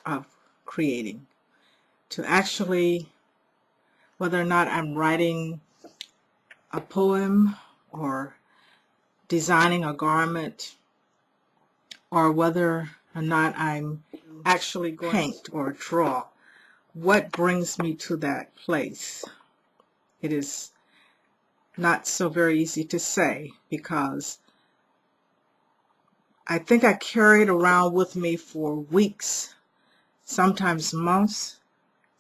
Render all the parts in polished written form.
of creating, to actually, whether or not I'm writing a poem or designing a garment, or whether or not I'm actually going to paint or draw, what brings me to that place? It is not so very easy to say, because I think I carry it around with me for weeks, sometimes months,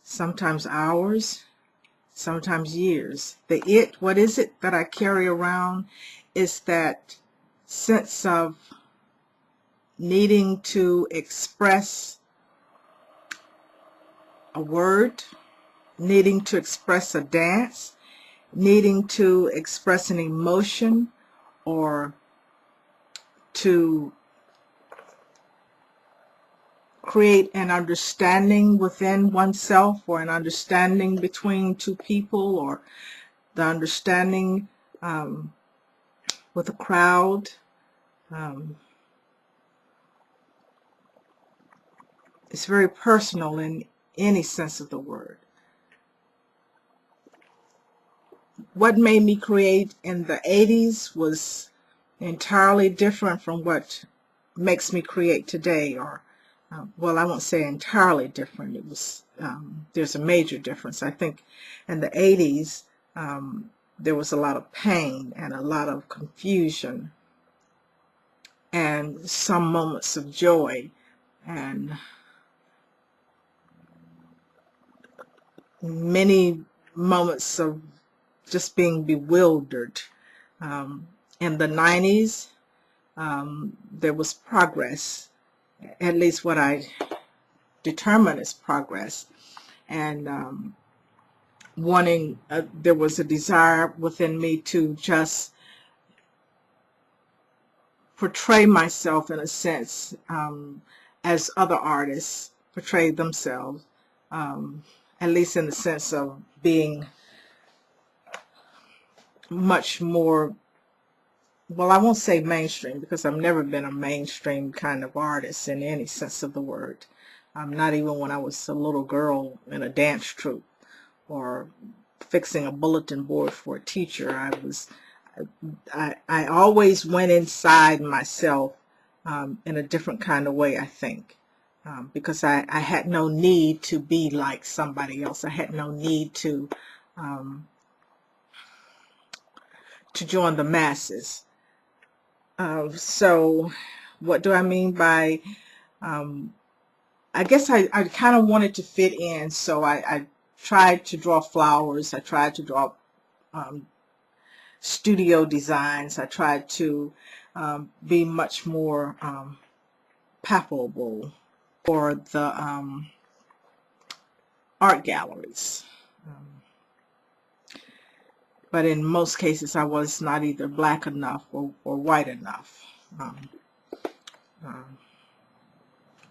sometimes hours, sometimes years. What is it that I carry around is that sense of needing to express a word, needing to express a dance, needing to express an emotion, or to create an understanding within oneself, or an understanding between two people, or the understanding with a crowd. It's very personal in any sense of the word. What made me create in the 80s was entirely different from what makes me create today, or well, I won't say entirely different. It was there's a major difference. I think in the 80s there was a lot of pain and a lot of confusion and some moments of joy and many moments of just being bewildered. In the 90s, there was progress, at least what I determine as progress, and there was a desire within me to just portray myself in a sense as other artists portray themselves, at least in the sense of being much more, well, I won't say mainstream, because I've never been a mainstream kind of artist in any sense of the word. Not even when I was a little girl in a dance troupe or fixing a bulletin board for a teacher. I always went inside myself in a different kind of way, I think, because I had no need to be like somebody else. I had no need to join the masses. So what do I mean by, I guess I kind of wanted to fit in, so I tried to draw flowers. I tried to draw studio designs. I tried to be much more palpable for the art galleries. But in most cases, I was not either black enough or white enough,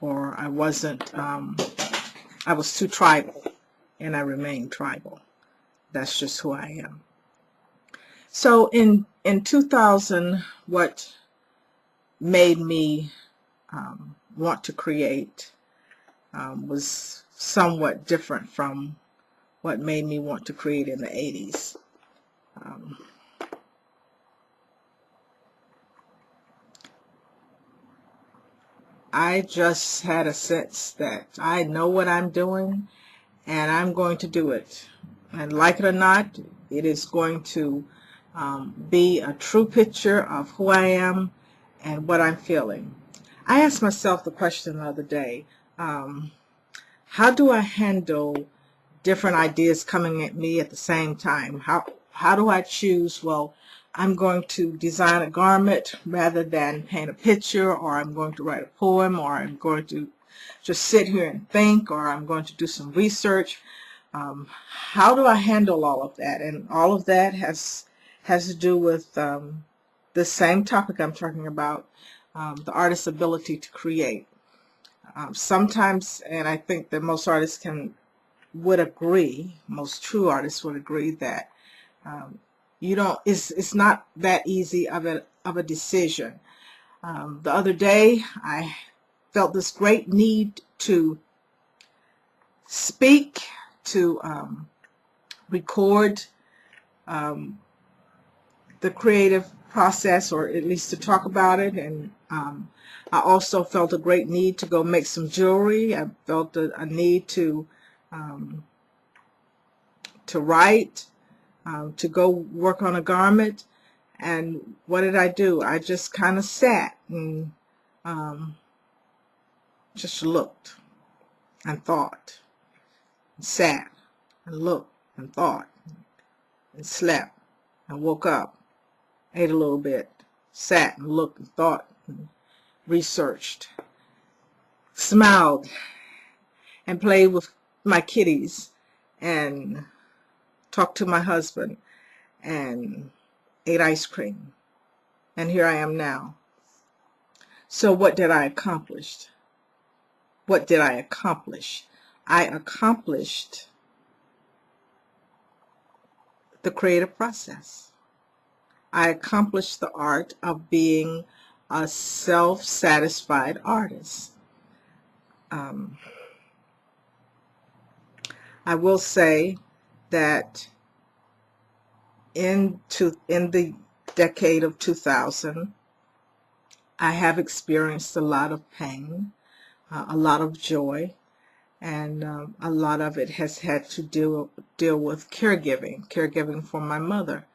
or I wasn't. I was too tribal, and I remain tribal. That's just who I am. So in 2000, what made me want to create was somewhat different from what made me want to create in the 80s. I just had a sense that I know what I'm doing and I'm going to do it. And like it or not, it is going to be a true picture of who I am and what I'm feeling. I asked myself the question the other day, how do I handle different ideas coming at me at the same time? How do I choose, well, I'm going to design a garment rather than paint a picture, or I'm going to write a poem, or I'm going to just sit here and think, or I'm going to do some research. How do I handle all of that? And all of that has to do with the same topic I'm talking about, the artist's ability to create. Sometimes, and I think that most artists would agree, most true artists would agree, that it's not that easy of a decision. The other day I felt this great need to speak, to record the creative process, or at least to talk about it. And I also felt a great need to go make some jewelry. I felt a need to write, to go work on a garment. And what did I do? I just kind of sat and just looked and thought, and sat and looked and thought, and slept and woke up, ate a little bit, sat and looked and thought and researched, smiled and played with my kitties and talked to my husband and ate ice cream. And here I am now. So what did I accomplish? What did I accomplish? I accomplished the creative process. I accomplished the art of being a self-satisfied artist. I will say that in the decade of 2000, I have experienced a lot of pain, a lot of joy, and a lot of it has had to deal with caregiving for my mother,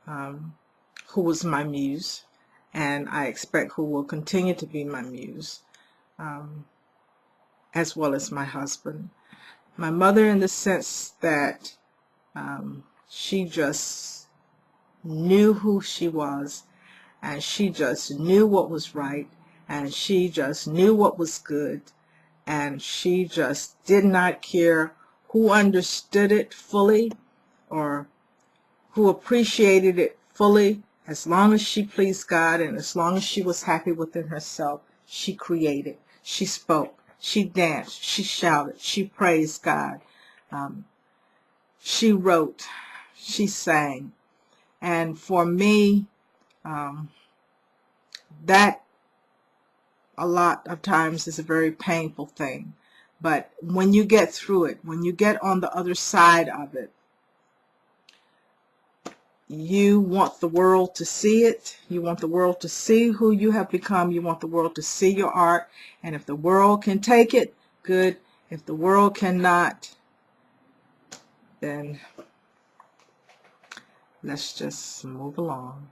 who was my muse, and I expect who will continue to be my muse, as well as my husband. My mother, in the sense that she just knew who she was, and she just knew what was right, and she just knew what was good, and she just did not care who understood it fully or who appreciated it fully. As long as she pleased God and as long as she was happy within herself, she created, she spoke, she danced, she shouted, she praised God, she wrote, she sang. And for me, that a lot of times is a very painful thing. But when you get through it, when you get on the other side of it, you want the world to see it. You want the world to see who you have become. You want the world to see your art. And if the world can take it, good. If the world cannot, then let's just move along.